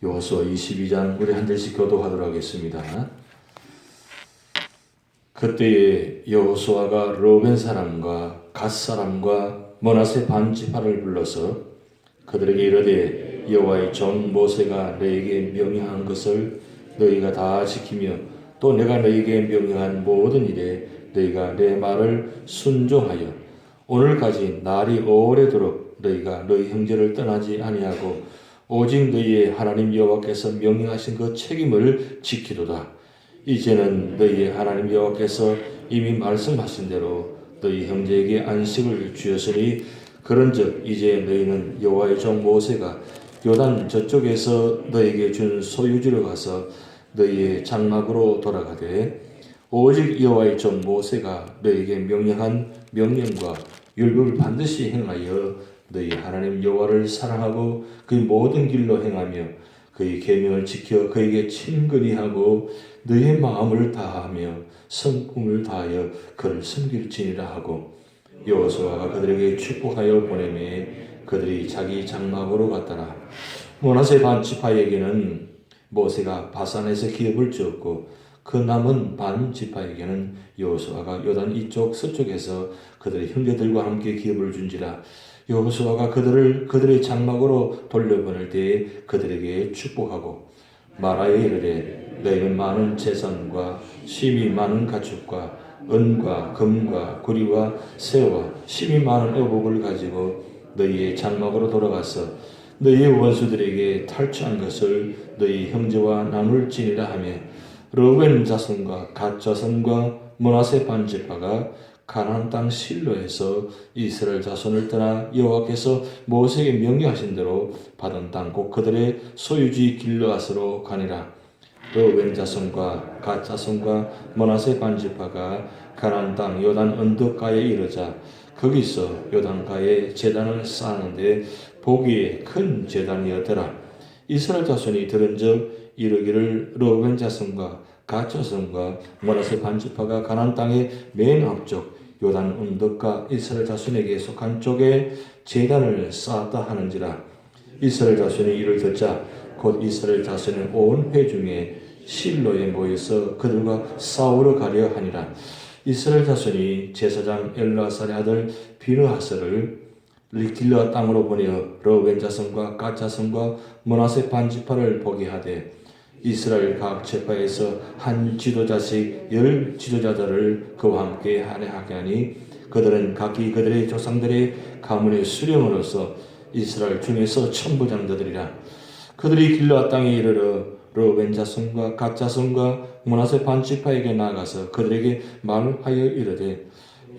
여호수아 22장 우리 한 절씩 교도하도록 하겠습니다. 그때에 여호수아가 르우벤 사람과 갓 사람과 므낫세 반 지파를 불러서 그들에게 이르되 여호와의 종 모세가 너희에게 명령한 것을 너희가 다 지키며 또 내가 너희에게 명령한 모든 일에 너희가 내 말을 순종하여 오늘까지 날이 오래도록 너희가 너희 형제를 떠나지 아니하고 오직 너희의 하나님 여호와께서 명령하신 그 책임을 지키도다. 이제는 너희의 하나님 여호와께서 이미 말씀하신 대로 너희 형제에게 안식을 주었으니 그런즉 이제 너희는 여호와의 종 모세가 요단 저쪽에서 너희에게 준 소유지로 가서 너희의 장막으로 돌아가되 오직 여호와의 종 모세가 너희에게 명령한 명령과 율법을 반드시 행하여 너희 하나님 여호와를 사랑하고 그의 모든 길로 행하며 그의 계명을 지켜 그에게 친근히 하고 너희의 마음을 다하며 성품을 다하여 그를 섬길지니라 하고 여호수아가 그들에게 축복하여 보내매 그들이 자기 장막으로 갔더라. 므낫세 반 지파에게는 모세가 바산에서 기업을 주었고 그 남은 반 지파에게는 여호수아가 요단 이쪽 서쪽에서 그들의 형제들과 함께 기업을 준지라. 여호수아가 그들의 장막으로 돌려보낼 때에 그들에게 축복하고 말하여 이르되 너희는 많은 재산과 심이 많은 가축과 은과 금과 구리와 새와 심이 많은 어복을 가지고 너희의 장막으로 돌아가서 너희의 원수들에게 탈취한 것을 너희 형제와 나눌지니라 하며 르우벤 자손과 갓 자손과 므낫세 반 지파가 가나안 땅 실로에서 이스라엘 자손을 떠나 여호와께서 모세에게 명령하신 대로 받은 땅 곧 그들의 소유지 길르앗으로 가니라. 르우벤 자손과 갓 자손과 므낫세 반 지파가 가나안 땅 요단 언덕가에 이르자 거기서 요단가에 제단을 쌓았는데 보기에 큰 제단이었더라. 이스라엘 자손이 들은즉 이르기를 르우벤 자손과 갓 자손과 므낫세 반 지파가 가나안 땅의 맨 앞쪽 요단 언덕가 이스라엘 자손에게 속한 쪽에 제단을 쌓았다 하는지라. 이스라엘 자손이 이를 듣자 곧 이스라엘 자손의 온 회중에 실로에 모여서 그들과 싸우러 가려 하니라. 이스라엘 자손이 제사장 엘르아살의 아들 비느하스를 길르앗 땅으로 보내어 르우벤 자손과 갓 자손과 므낫세 반 지파를 보게 하되 이스라엘 각 지파에서 한 지도자씩 10 지도자들을 그와 함께 할애하게 하니 그들은 각기 그들의 조상들의 가문의 수령으로서 이스라엘 중에서 천부장들이라. 그들이 길르앗 땅에 이르러 르우벤 자손과 갓 자손과 므낫세 반 지파에게 나아가서 그들에게 말하여 이르되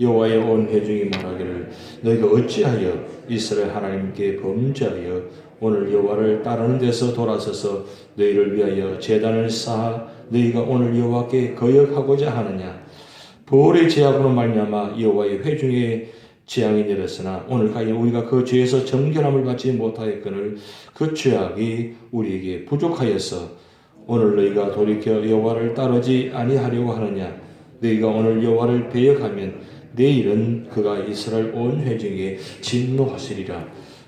여호와의 온 회중이 말하기를 너희가 어찌하여 이스라엘 하나님께 범죄하여 오늘 여호와를 따르는 데서 돌아서서 너희를 위하여 제단을 쌓아 너희가 오늘 여호와께 거역하고자 하느냐. 보울의 죄악으로 말미암아 여호와의 회중에 재앙이 내렸으나 오늘까지 우리가 그 죄에서 정결함을 받지 못하였거늘 그 죄악이 우리에게 부족하여서 오늘 너희가 돌이켜 여호와를 따르지 아니하려고 하느냐. 너희가 오늘 여호와를 배역하면 내일은 그가 이스라엘 온 회중에게 진노하시리라.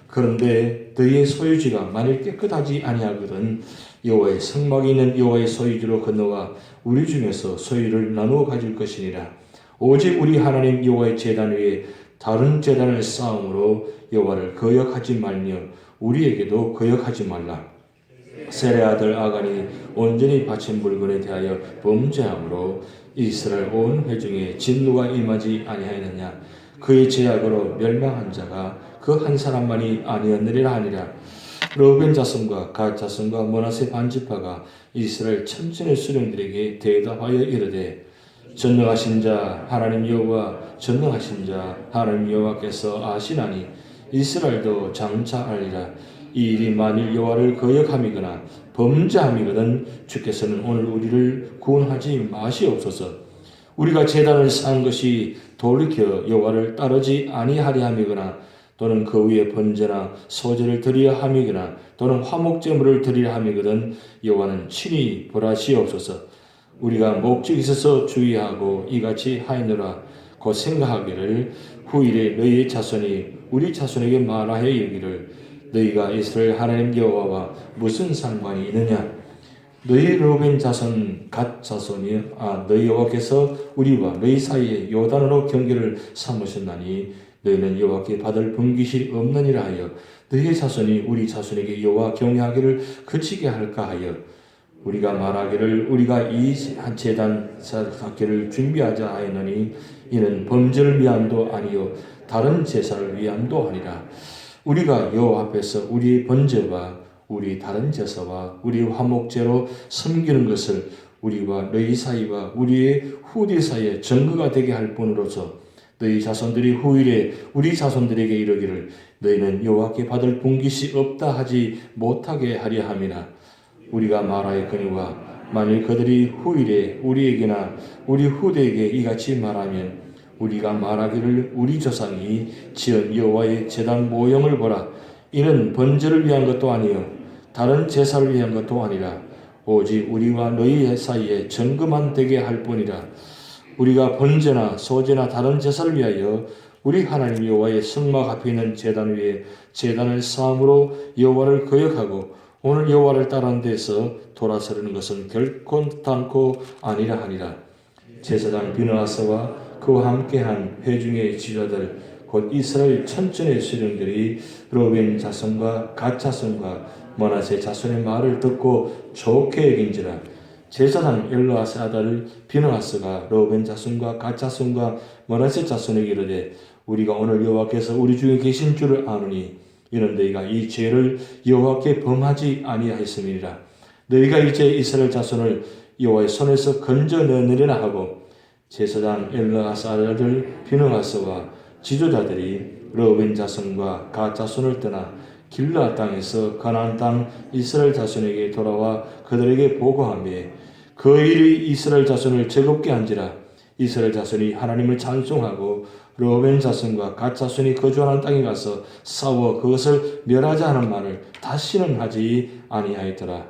그런데 너희의 소유지가 만일 깨끗하지 아니하거든 여호와의 성막이 있는 여호와의 소유지로 건너와 우리 중에서 소유를 나누어 가질 것이니라. 오직 우리 하나님 여호와의 제단 위에 다른 제단을 쌓음으로 여호와를 거역하지 말며 우리에게도 거역하지 말라. 셀의 아들 아간이 온전히 바친 물건에 대하여 범죄함으로 이스라엘 온 회중에 진노가 임하지 아니하였느냐. 그의 제약으로 멸망한 자가 그 한 사람만이 아니었느리라 하니라. 르우벤 자손과 갓 자손과 므낫세 반 지파가 이스라엘 천천의 수령들에게 대답하여 이르되 전능하신 자 하나님 여호와 전능하신 자 하나님 여호와께서 아시나니 이스라엘도 장차 알리라. 이 일이 만일 여호와를 거역함이거나 범죄함이거든 주께서는 오늘 우리를 구원하지 마시옵소서. 우리가 제단을 쌓은 것이 돌이켜 여호와를 따르지 아니하려 함이거나 또는 그 위에 번제나 소제를 드리려 함이거나 또는 화목제물을 드리려 함이거든 여호와는 친히 보라시옵소서. 우리가 목적이 있어서 주의하고 이같이 하였노라. 곧 생각하기를 후일에 너희의 자손이 우리 자손에게 말하여 이르기를 너희가 이스라엘 하나님 여호와와 무슨 상관이 있느냐? 너희 르우벤 자손 갓 자손이 너희 여호와께서 우리와 너희 사이에 요단으로 경계를 삼으셨나니 너희는 여호와께 받을 분깃이 없느니라 하여 너희의 자손이 우리 자손에게 여호와 경외하기를 그치게 할까 하여 우리가 말하기를 우리가 이 제단 쌓기를 준비하자 하였느니 이는 범죄를 위함도 아니요 다른 제사를 위함도 아니라 우리가 여호와 앞에서 우리의 번제와 우리 다른 제사와 우리 화목제로 섬기는 것을 우리와 너희 사이와 우리의 후대 사이에 증거가 되게 할 뿐으로서 너희 자손들이 후일에 우리 자손들에게 이르기를 너희는 여호와께 받을 분깃이 없다 하지 못하게 하려 함이나 우리가 말하였거니와 만일 그들이 후일에 우리에게나 우리 후대에게 이같이 말하면 우리가 말하기를 우리 조상이 지은 여호와의 제단 모형을 보라 이는 번제를 위한 것도 아니요 다른 제사를 위한 것도 아니라 오직 우리와 너희 사이에 증거만 되게 할 뿐이라 우리가 번제나 소제나 다른 제사를 위하여 우리 하나님 여호와의 성막 앞에 있는 제단 위에 제단을 쌓음으로 여호와를 거역하고 오늘 여호와를 따르는 데서 돌아서려는 것은 결코 단코 아니라 하니라. 제사장 비느하스와 그와 함께한 회중의 지도자들 곧 이스라엘 천천의 수령들이 르우벤 자손과 갓 자손과 므낫세 자손의 말을 듣고 좋게 여긴지라. 제사장 엘르아스 아들 비느하스가 르우벤 자손과 갓 자손과 므낫세 자손에게 이르되 우리가 오늘 여호와께서 우리 중에 계신 줄을 아노니 이는 너희가 이 죄를 여호와께 범하지 아니하였음이니라. 너희가 이제 이스라엘 자손을 여호와의 손에서 건져내느리라 하고 제사장 엘르아스 아들 비느하스와 지도자들이 르우벤 자손과 갓 자손을 떠나 길르앗 땅에서 가나안 땅 이스라엘 자손에게 돌아와 그들에게 보고하며 그 일이 이스라엘 자손을 즐겁게 한지라. 이스라엘 자손이 하나님을 찬송하고 르우벤 자손과 갓 자손이 거주하는 땅에 가서 싸워 그것을 멸하자 하는 말을 다시는 하지 아니하였더라.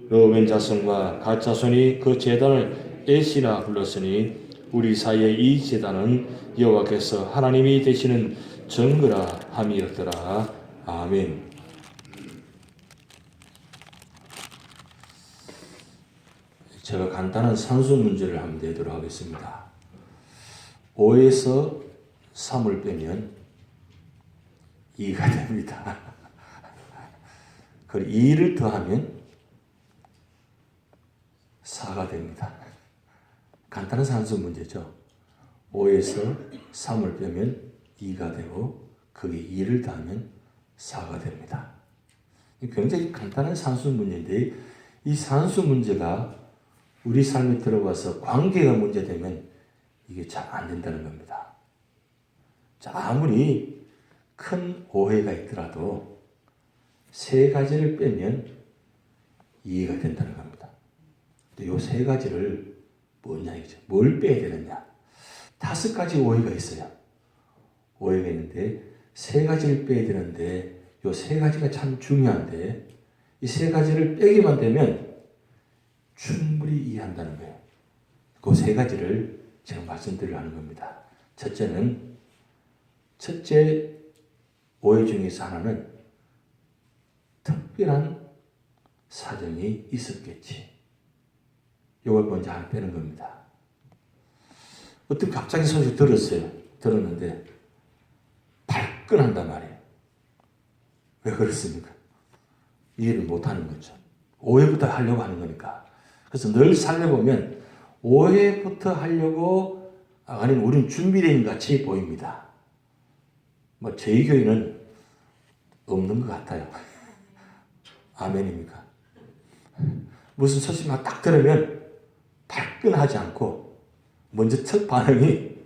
르우벤 자손과 갓 자손이 그 제단을 에시라 불렀으니 우리 사이의 이 제단은 여호와께서 하나님이 되시는 증거라 함이었더라. 아멘. 제가 간단한 산수 문제를 한번 내도록 하겠습니다. 5에서 3을 빼면 2가 됩니다. 그리고 2를 더하면 4가 됩니다. 간단한 산수 문제죠. 5에서 3을 빼면 2가 되고 거기에 2를 더하면 4가 됩니다. 굉장히 간단한 산수 문제인데 이 산수 문제가 우리 삶에 들어와서 관계가 문제되면 이게 잘 안 된다는 겁니다. 자, 아무리 큰 오해가 있더라도 세 가지를 빼면 이해가 된다는 겁니다. 근데 요 세 가지를 뭐냐 이죠? 뭘 빼야 되느냐? 5가지 오해가 있어요. 오해가 있는데 세 가지를 빼야 되는데 요 세 가지가 참 중요한데 이 세 가지를 빼기만 되면 충분히 이해한다는 거예요. 그 세 가지를 제가 말씀드리려는 겁니다. 첫째 오해 중에서 하나는 특별한 사정이 있었겠지. 이걸 먼저 하나 빼는 겁니다. 어떤 갑자기 소식 들었는데 발끈한단 말이에요. 왜 그렇습니까? 이해를 못하는 거죠. 오해부터 하려고 하는 거니까. 그래서 늘 살려보면 오해부터 하려고 아니면 우리는 준비된 것 같이 보입니다. 뭐 저희 교회는 없는 것 같아요. 아멘입니까? 무슨 소식만 딱 들으면 발끈하지 않고 먼저 첫 반응이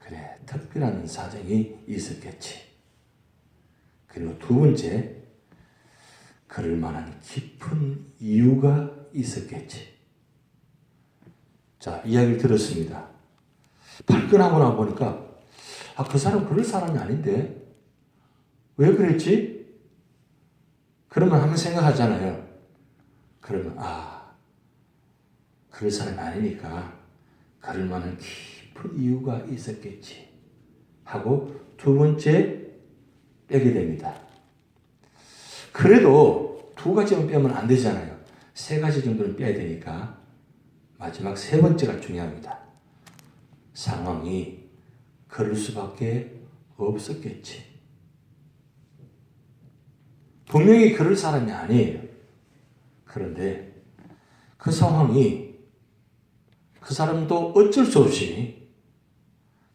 그래 특별한 사정이 있었겠지. 그리고 두 번째 그럴 만한 깊은 이유가 있었겠지. 자, 이야기를 들었습니다. 발끈하고 나 보니까 그 사람 그럴 사람이 아닌데 왜 그랬지? 그러면 한번 생각하잖아요. 그러면 그럴 사람이 아니니까 그럴 만한 깊은 이유가 있었겠지 하고 두 번째 빼게 됩니다. 그래도 두 가지만 빼면 안 되잖아요. 세 가지 정도는 빼야 되니까 마지막 세 번째가 중요합니다. 상황이 그럴 수밖에 없었겠지. 분명히 그럴 사람이 아니에요. 그런데 그 상황이 그 사람도 어쩔 수 없이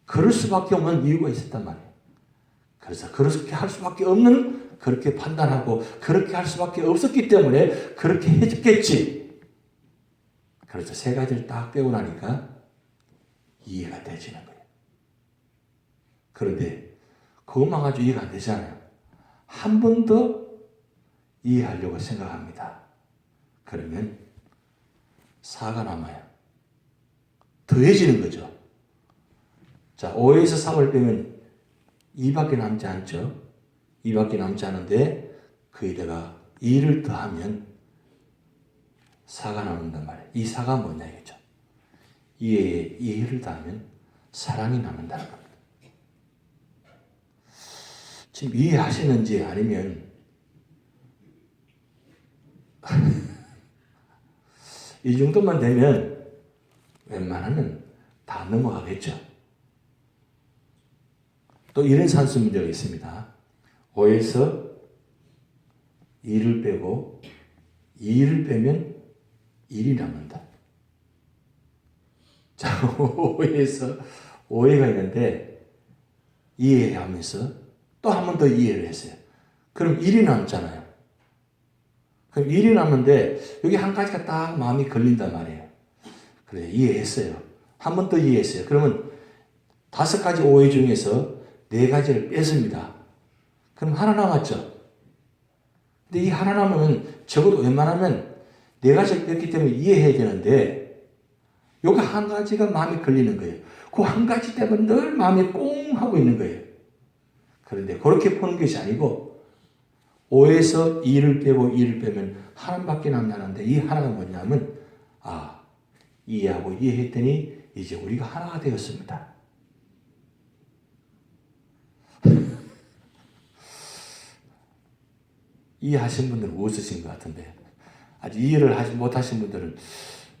그럴 수밖에 없는 이유가 있었단 말이에요. 그래서 그렇게 할 수밖에 없는 그렇게 판단하고 그렇게 할 수밖에 없었기 때문에 그렇게 해줬겠지. 그래서 세 가지를 딱 빼고 나니까 이해가 되지는 거예요. 그런데 그것만 가지고 이해가 안 되잖아요. 한 번 더 이해하려고 생각합니다. 그러면 4가 남아요. 더해지는 거죠. 자, 5에서 3을 빼면 2밖에 남지 않죠. 2밖에 남지 않은데 거기다가 2를 더하면 4가 남는단 말이에요. 이 4가 뭐냐 이거죠. 2에 2를 더하면 사랑이 남는다는 겁니다. 지금 이해하시는지 아니면 이 정도만 되면 웬만하면 다 넘어가겠죠. 또 이런 산수 문제가 있습니다. 5에서 2를 빼고 2를 빼면 1이 남는다. 자, 5에서 5회가 있는데 이해하면서 또 한 번 더 이해를 했어요. 그럼 1이 남잖아요. 그럼 1이 남는데 여기 한 가지가 딱 마음이 걸린단 말이에요. 그래, 이해했어요. 한 번 더 이해했어요. 그러면 5가지 5회 중에서 4가지를 뺐습니다. 그럼 하나 남았죠. 근데 이 하나 남으면 적어도 웬만하면 4가지를 뺐기 때문에 이해해야 되는데 여기 한 가지가 마음에 걸리는 거예요. 그 한 가지 때문에 늘 마음에 꽁 하고 있는 거예요. 그런데 그렇게 푸는 것이 아니고 5에서 2를 빼고 2를 빼면 하나밖에 남나는데 이 하나가 뭐냐면 이해하고 이해했더니 이제 우리가 하나가 되었습니다. 이해하신 분들은 웃으신 것 같은데 아직 이해를 하지 못하신 분들은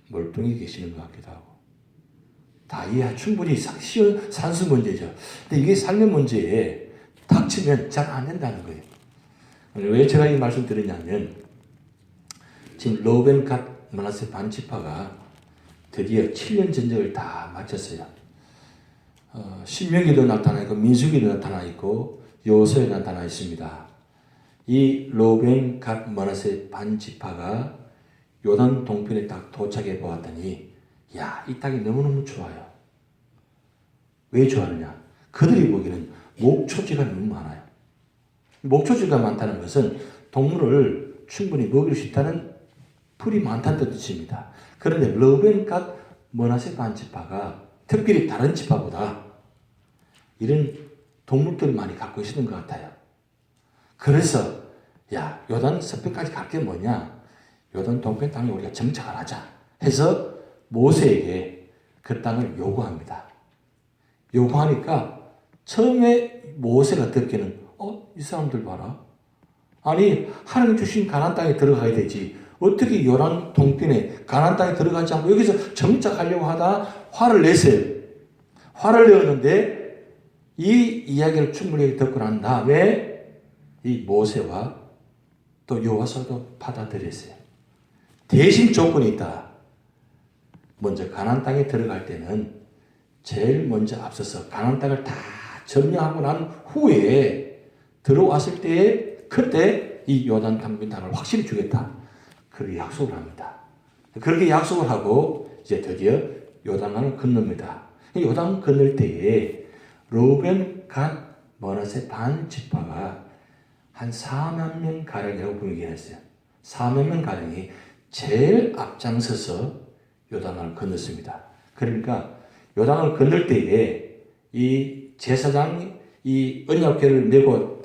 멀뚱히 계시는 것 같기도 하고 다 이해 충분히 쉬운 산수 문제죠. 근데 이게 삶의 문제에 닥치면 잘 안 된다는 거예요. 왜 제가 이 말씀 드리냐면 지금 로벤 갓 므낫세 반지파가 드디어 7년 전쟁을 다 마쳤어요. 신명기도 나타나 있고 민수기도 나타나 있고 여호수아에 나타나 있습니다. 이 로벤 갓 므낫세 반지파가 요단 동편에 딱 도착해 보았더니 이 땅이 너무너무 좋아요. 왜 좋아하느냐? 그들이 보기에는 목초지가 너무 많아요. 목초지가 많다는 것은 동물을 충분히 먹일 수 있다는 풀이 많다는 뜻입니다. 그런데 로벤 갓 므낫세 반지파가 특별히 다른 지파보다 이런 동물들을 많이 갖고 있는 것 같아요. 그래서 요단 서편까지 갈 게 뭐냐? 요단 동편 땅에 우리가 정착을 하자 해서 모세에게 그 땅을 요구합니다. 요구하니까 처음에 모세가 듣기는 이 사람들 봐라. 아니 하나님 주신 가나안 땅에 들어가야 되지. 어떻게 요단 동편에 가나안 땅에 들어가지 않고 여기서 정착하려고 하다 화를 냈어요. 화를 내었는데 이 이야기를 충분히 듣고 난 다음에 이 모세와 또 여호와서도 받아들였어요. 대신 조건이 있다. 먼저 가나안 땅에 들어갈 때는 제일 먼저 앞서서 가나안 땅을 다 점령하고 난 후에 들어왔을 때에 그때 이 요단 강변 땅을 확실히 주겠다. 그렇게 약속을 합니다. 그렇게 약속을 하고 이제 드디어 요단강을 건넙니다. 요단 건널 때에 로벤 갓 므낫세 반 지파가 한 4만 명 가량이라고 보이게 했어요. 4만 명 가량이 제일 앞장서서 요단강을 건넜습니다. 그러니까 요단강을 건널 때에 이 제사장이 이 언약궤를 메고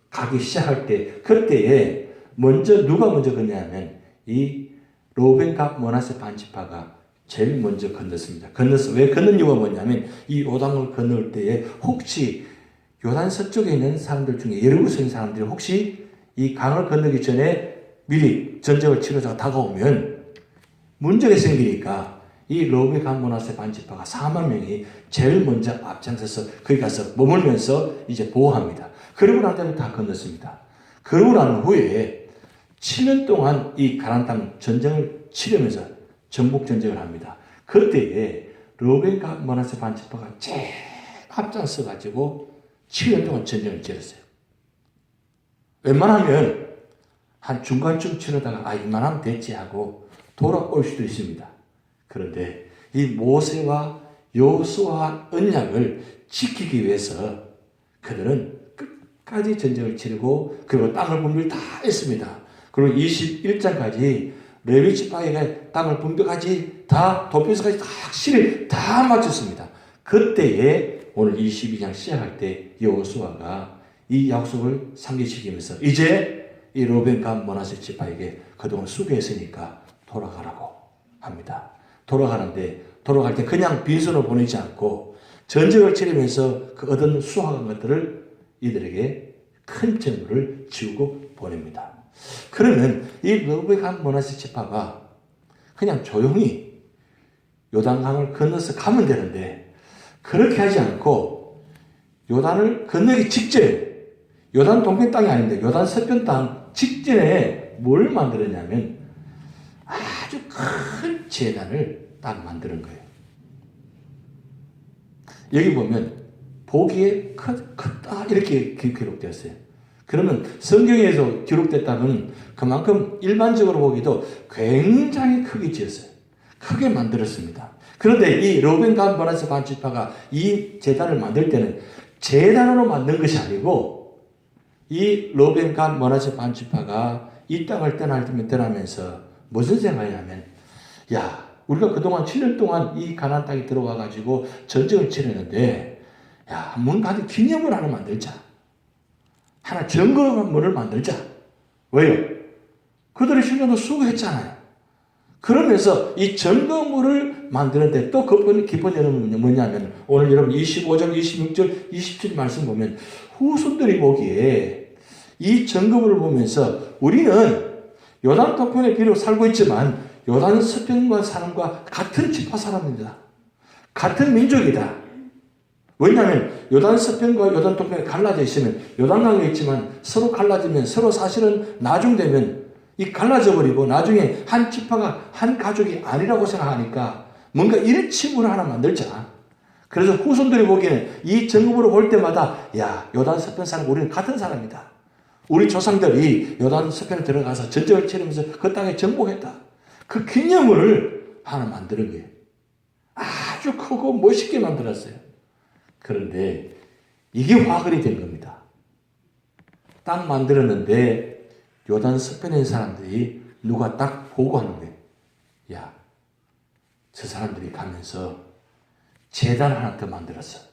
가기 시작할 때 그때에 누가 먼저 건너냐면 이 로벤 갓 므낫세 반 지파가 제일 먼저 건넜습니다. 왜 건넌 이유가 뭐냐면 이 요단을 건널 때에 혹시 요단 서쪽에 있는 사람들 중에 예루살렘 사람들이 혹시 이 강을 건너기 전에 미리 전쟁을 치러서 다가오면 문제가 생기니까 이 르우벤 므낫세 반지파가 4만 명이 제일 먼저 앞장서서 거기 가서 머물면서 이제 보호합니다. 그리고 난 다음에 다 건넜습니다. 그러고 난 후에 7년 동안 이 가나안 땅 전쟁을 치르면서 정복 전쟁을 합니다. 그때에 르우벤 므낫세 반지파가 제일 앞장서 가지고 7년 동안 전쟁을 치렀어요. 웬만하면 한 중간쯤 치르다가 이만하면 됐지 하고 돌아올 수도 있습니다. 그런데 이 모세와 여호수아 언약을 지키기 위해서 그들은 끝까지 전쟁을 치르고 그리고 땅을 분별 다 했습니다. 그리고 21장까지 레위 지파에게 땅을 분별까지 다 도표서까지 다 확실히 다 맞췄습니다. 그때에 오늘 22장 시작할 때 여호수아가 이 약속을 상기시키면서 이제 이 르우벤 므낫세 지파에게 그동안 수고했으니까 돌아가라고 합니다. 돌아가는데 돌아갈 때 그냥 빈손으로 보내지 않고 전쟁을 치르면서 그 얻은 수확한 것들을 이들에게 큰 재물을 지우고 보냅니다. 그러면 이 르우벤 므낫세 지파가 그냥 조용히 요단강을 건너서 가면 되는데 그렇게 하지 않고 요단을 건너기 직전에 요단 동편 땅이 아닌데 요단 서편 땅 직전에 뭘 만들었냐면 아주 큰 제단을 딱 만드는 거예요. 여기 보면 보기에 크다 이렇게 기록되었어요. 그러면 성경에서 기록됐다면 그만큼 일반적으로 보기도 굉장히 크게 지었어요. 크게 만들었습니다. 그런데 이 르우벤 므낫세 반지파가 이 제단을 만들 때는 제단으로 만든 것이 아니고 이 르우벤 므낫세 반지파가 이 땅을 떠나면서 무슨 생각이냐면 우리가 그동안 7년 동안 이 가나안 땅에 들어와 가지고 전쟁을 치렀는데 뭔가 기념을 하나 만들자. 하나 증거물을 만들자. 왜요? 그들이 7년도 수고했잖아요. 그러면서 이 증거물을 만드는데 또 깊은 내용은 뭐냐면 오늘 여러분 25절, 26절, 27절 말씀 보면 후손들이 보기에 이 증거물을 보면서 우리는 요단 동편에 비록 살고 있지만 요단 서편과 사람과 같은 지파 사람입니다. 같은 민족이다. 왜냐하면 요단 서편과 요단 동편에 갈라져 있으면 요단강에 있지만 서로 갈라지면 서로 사실은 나중되면 이 갈라져 버리고 나중에 한 지파가 한 가족이 아니라고 생각하니까 뭔가 일침을 하나 만들자. 그래서 후손들이 보기에는 이 증거물을 볼 때마다 요단 서편 사람 우리는 같은 사람이다. 우리 조상들이 요단 서편에 들어가서 전쟁을 치르면서 그 땅에 정복했다. 그 기념물을 하나 만드는 거예요. 아주 크고 멋있게 만들었어요. 그런데 이게 화근이 된 겁니다. 딱 만들었는데 요단 서편에 있는 사람들이 누가 딱 보고하는 거예요. 저 사람들이 가면서 제단 하나 더 만들었어.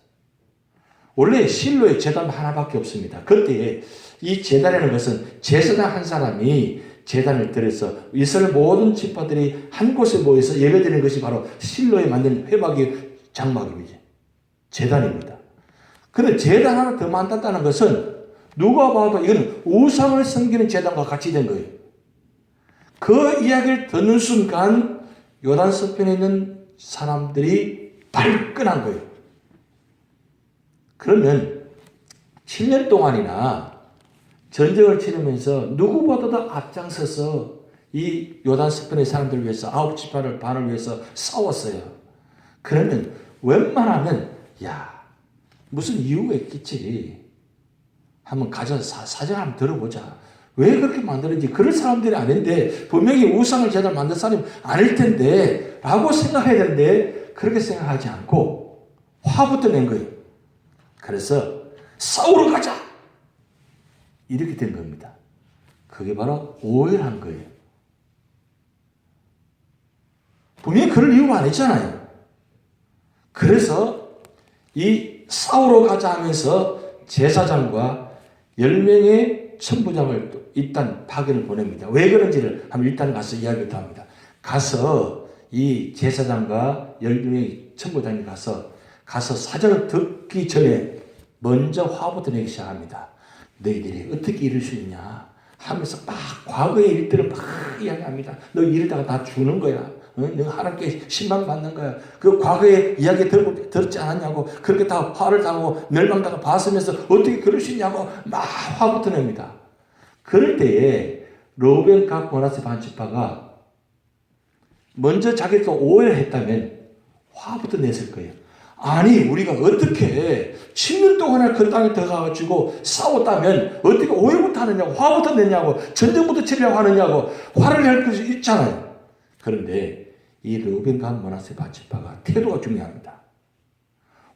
원래 실로에 제단 하나밖에 없습니다. 그때 이 제단이라는 것은 제사장 한 사람이 제단을 들여서 이스라엘 모든 지파들이 한 곳에 모여서 예배드리는 것이 바로 실로에 만든 회막의 장막입니다. 제단입니다. 그런데 제단 하나 더 만들었다는 것은 누가 봐도 이건 우상을 섬기는 제단과 같이 된 거예요. 그 이야기를 듣는 순간 요단 서편에 있는 사람들이 발끈한 거예요. 그러면 7년 동안이나 전쟁을 치르면서 누구보다도 앞장서서 이 요단 서편의 사람들을 위해서 9지파를 반을 위해서 싸웠어요. 그러면 웬만하면 무슨 이유가 있겠지. 한번 가져서 사정 한번 들어보자. 왜 그렇게 만드는지 그럴 사람들이 아닌데 분명히 우상을 제대로 만든 사람이 아닐 텐데 라고 생각해야 되는데 그렇게 생각하지 않고 화부터 낸 거예요. 그래서 싸우러 가자. 이렇게 된 겁니다. 그게 바로 오해한 거예요. 분명히 그럴 이유가 아니잖아요. 그래서 이 싸우러 가자 하면서 제사장과 10명의 천부장을 일단 파견을 보냅니다. 왜 그런지를 한번 일단 가서 이야기를 합니다. 가서 이 제사장과 10명의 천부장이 가서 사정을 듣기 전에 먼저 화부터 내기 시작합니다. 너희들이 어떻게 이럴 수 있냐? 하면서 막 과거의 일들을 막 이야기합니다. 너 이러다가 다 죽는 거야. 너 하나님께 신방 받는 거야. 그 과거의 이야기 들었지 않았냐고. 그렇게 다 화를 당하고 멸망당하고 봤으면서 어떻게 그럴 수 있냐고 막 화부터 냅니다. 그럴 때에 르우벤, 갓, 므낫세 반지파가 먼저 자기가 오해를 했다면 화부터 냈을 거예요. 아니 우리가 어떻게 10년 동안이나 그 땅에 들어가가지고 싸웠다면 어떻게 오해부터 하느냐고 화부터 냈냐고 전쟁부터 치려고 하느냐고 화를 낼 것이 있잖아요. 그런데 이 르우벤, 갓, 므낫세 반지파가 태도가 중요합니다.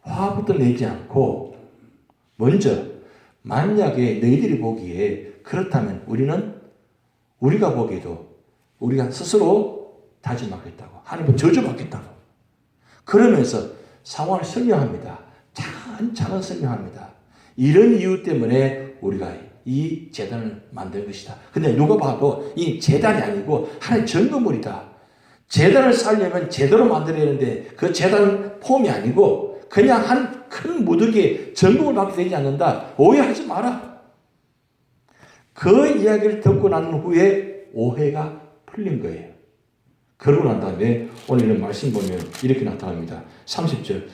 화부터 내지 않고 먼저 만약에 너희들이 보기에 그렇다면 우리가 보기에도 우리가 스스로 다짐하겠다고 하나님은 저주받겠다고 그러면서 상황을 설명합니다. 차근차근 설명합니다. 이런 이유 때문에 우리가 이 제단을 만든 것이다. 근데 누가 봐도 이 제단이 아니고 하나의 증거물이다. 제단을 쌓으려면 제대로 만들어야 되는데 그 제단 폼이 아니고 그냥 한 큰 무더기에 증거물 받게 되지 않는다. 오해하지 마라. 그 이야기를 듣고 난 후에 오해가 풀린 거예요. 그러고 난 다음에 오늘 말씀 보면 이렇게 나타납니다. 30절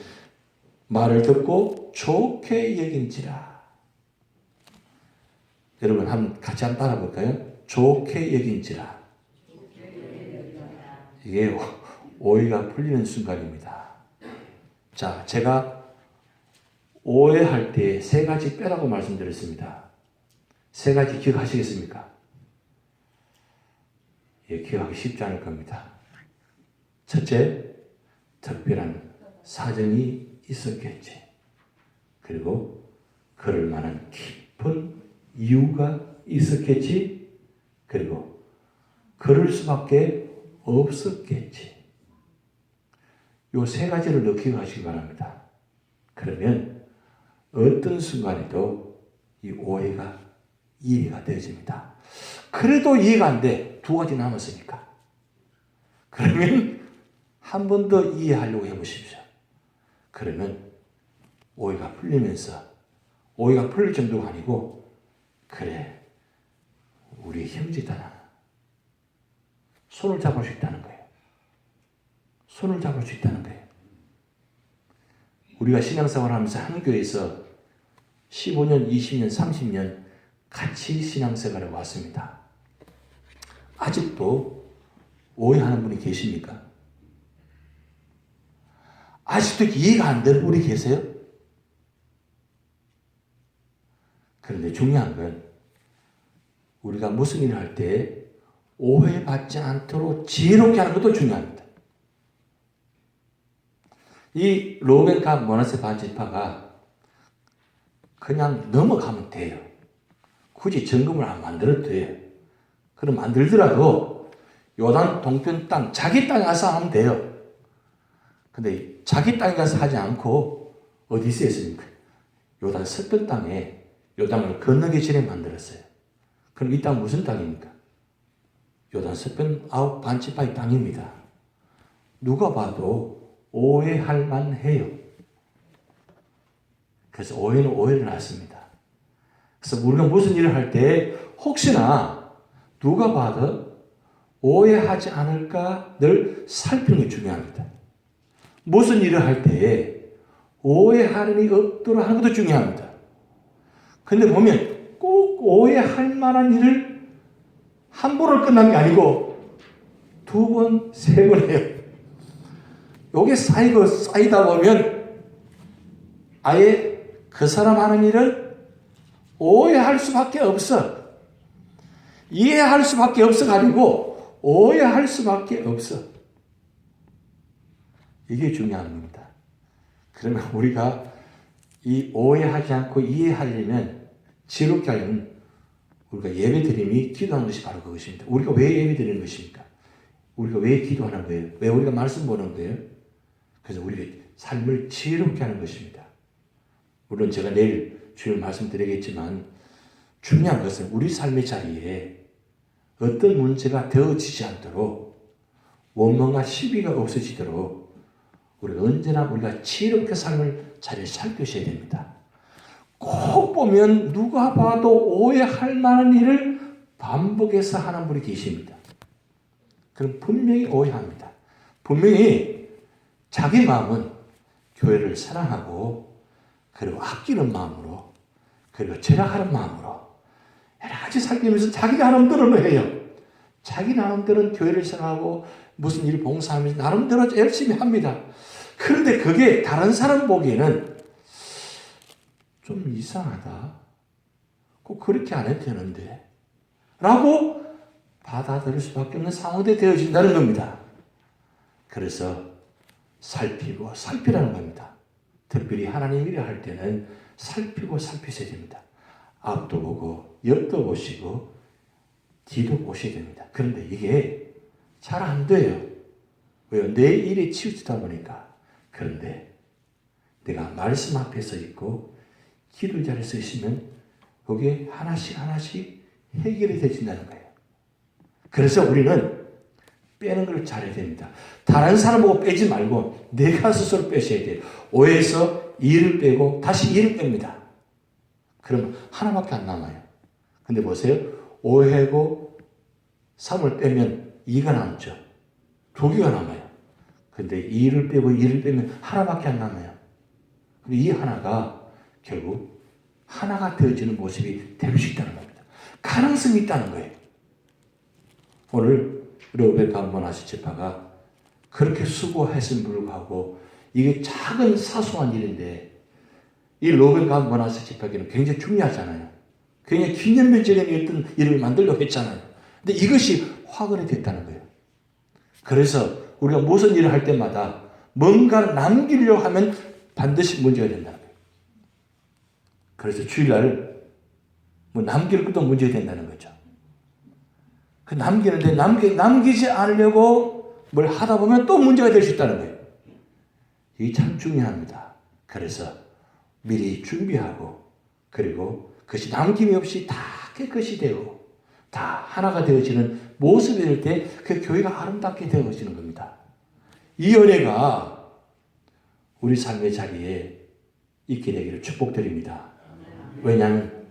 말을 듣고 좋게 여긴지라. 여러분 같이 한번 따라볼까요? 좋게 여긴지라. 이게 오해가 풀리는 순간입니다. 자, 제가 오해할 때 세 가지 빼라고 말씀드렸습니다. 세 가지 기억하시겠습니까? 예, 기억하기 쉽지 않을 겁니다. 첫째, 특별한 사정이 있었겠지. 그리고 그럴 만한 깊은 이유가 있었겠지. 그리고 그럴 수밖에 없었겠지. 요 세 가지를 넣기 하시기 바랍니다. 그러면 어떤 순간에도 이 오해가 이해가 되어집니다. 그래도 이해가 안 돼. 두 가지 남았으니까. 그러면 한 번 더 이해하려고 해보십시오. 그러면 오해가 풀리면서 오해가 풀릴 정도가 아니고 그래 우리 형제다. 손을 잡을 수 있다는 거예요. 손을 잡을 수 있다는 거예요. 우리가 신앙생활을 하면서 한 교회에서 15년, 20년, 30년 같이 신앙생활을 왔습니다. 아직도 오해하는 분이 계십니까? 아직도 이해가 안 되는 분이 계세요? 그런데 중요한 건 우리가 무슨 일을 할 때 오해받지 않도록 지혜롭게 하는 것도 중요합니다. 이 르우벤, 갓, 므낫세 반지파가 그냥 넘어가면 돼요. 굳이 점검을 안 만들어도 돼요. 그럼 만들더라도 요단 동편 땅, 자기 땅에 가서 하면 돼요. 근데 자기 땅에 가서 하지 않고 어디서 했습니까? 요단 서편 땅에 요단을 건너기 전에 만들었어요. 그럼 이 땅 무슨 땅입니까? 요단 서편 아홉 반지파의 땅입니다. 누가 봐도 오해할 만해요. 그래서 오해는 오해를 낳습니다. 그래서 우리가 무슨 일을 할 때 혹시나 누가 봐도 오해하지 않을까 늘 살피는 게 중요합니다. 무슨 일을 할 때 오해하는 일이 없도록 하는 것도 중요합니다. 근데 보면 꼭 오해할 만한 일을 한 번으로 끝난 게 아니고 두 번, 세 번 해요. 요게 쌓이다 보면 아예 그 사람 하는 일은 오해할 수밖에 없어. 이해할 수밖에 없어가지고 오해할 수밖에 없어. 이게 중요한 겁니다. 그러면 우리가 이 오해하지 않고 이해하려면 지혜롭게 하려면 우리가 예배드림이 기도하는 것이 바로 그것입니다. 우리가 왜 예배드리는 것입니까? 우리가 왜 기도하는 거예요? 왜 우리가 말씀 보는 거예요? 그래서 우리가 삶을 지혜롭게 하는 것입니다. 물론 제가 내일 주일 말씀드리겠지만 중요한 것은 우리 삶의 자리에 어떤 문제가 되어지지 않도록 원망과 시비가 없어지도록 우리가 언제나 우리가 지혜롭게 삶을 자리를 살피셔야 됩니다. 꼭 보면 누가 봐도 오해할 만한 일을 반복해서 하는 분이 계십니다. 그럼 분명히 오해합니다. 분명히 자기 마음은 교회를 사랑하고 그리고 아끼는 마음으로 그리고 절약하는 마음으로 여러 가지 살피면서 자기 나름대로는 해요. 자기 나름대로는 교회를 사랑하고 무슨 일 봉사하면서 나름대로 열심히 합니다. 그런데 그게 다른 사람 보기에는 좀 이상하다. 꼭 그렇게 안 해도 되는데 라고 받아들일 수밖에 없는 상황이 되어진다는 겁니다. 그래서 살피고 살피라는 겁니다. 특별히 하나님 일을 할 때는 살피고 살피셔야 됩니다. 앞도 보고 옆도 보시고 뒤도 보셔야 됩니다. 그런데 이게 잘 안 돼요. 왜요? 내 일에 치우치다 보니까. 그런데 내가 말씀 앞에 서 있고 기도 자리에 서 있으면 그게 하나씩 하나씩 해결이 되진다는 거예요. 그래서 우리는 빼는 걸 잘해야 됩니다. 다른 사람 보고 빼지 말고 내가 스스로 빼셔야 돼요. 5에서 2를 빼고 다시 2를 뺍니다. 그러면 하나밖에 안 남아요. 근데 보세요. 5하고 3을 빼면 2가 남죠. 2개가 남아요. 근데 2를 빼고 2를 빼면 하나밖에 안 남아요. 근데 이 하나가 결국 하나가 되어지는 모습이 될 수 있다는 겁니다. 가능성이 있다는 거예요. 오늘 르베카 모나시 지파가 그렇게 수고했음에도 불구하고 이게 작은 사소한 일인데 이 르베카 모나시 지파에게는 굉장히 중요하잖아요. 굉장히 기념비적인 어떤 일을 만들려고 했잖아요. 근데 이것이 화근이 됐다는 거예요. 그래서 우리가 무슨 일을 할 때마다 뭔가를 남기려고 하면 반드시 문제가 된다는 거예요. 그래서 주일날 뭐 남길 것도 문제가 된다는 거죠. 그 남기는데 남기지 않으려고 뭘 하다 보면 또 문제가 될 수 있다는 거예요. 이게 참 중요합니다. 그래서 미리 준비하고 그리고 그것이 남김이 없이 다 깨끗이 되고 다 하나가 되어지는 모습이 될 때 그 교회가 아름답게 되어지는 겁니다. 이 은혜가 우리 삶의 자리에 있게 되기를 축복드립니다. 왜냐하면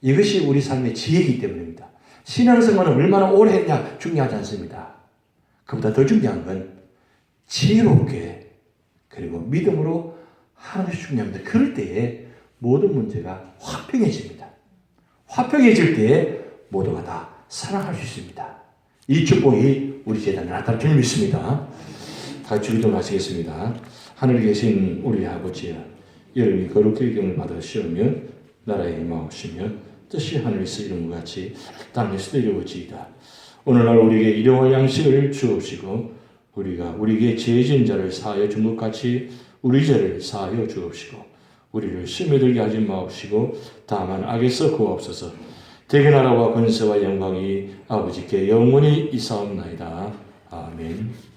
이것이 우리 삶의 지혜이기 때문입니다. 신앙생활은 얼마나 오래 했냐 중요하지 않습니다. 그보다 더 중요한 건 지혜롭게 그리고 믿음으로 하는 것이 중요합니다. 그럴 때에 모든 문제가 화평해집니다. 화평해질 때에 모두가 다 사랑할 수 있습니다. 이 축복이 우리 재단에 나타날 줄 믿습니다. 다 같이 기도하시겠습니다. 하늘에 계신 우리 아버지여, 이름이 거룩히 여김을 받으시오며 나라에 임하옵시며 뜻이 하늘에서 이룬 것 같이 땅에서도 이루어지이다. 오늘날 우리에게 일용할 양식을 주옵시고 우리가 우리에게 죄 지은 자를 사하여 준 것 같이 우리 죄를 사하여 주옵시고 우리를 시험에 들게 하지 마옵시고 다만 악에서 구하옵소서. 대개 나라와 권세와 영광이 아버지께 영원히 이사옵나이다. 아멘.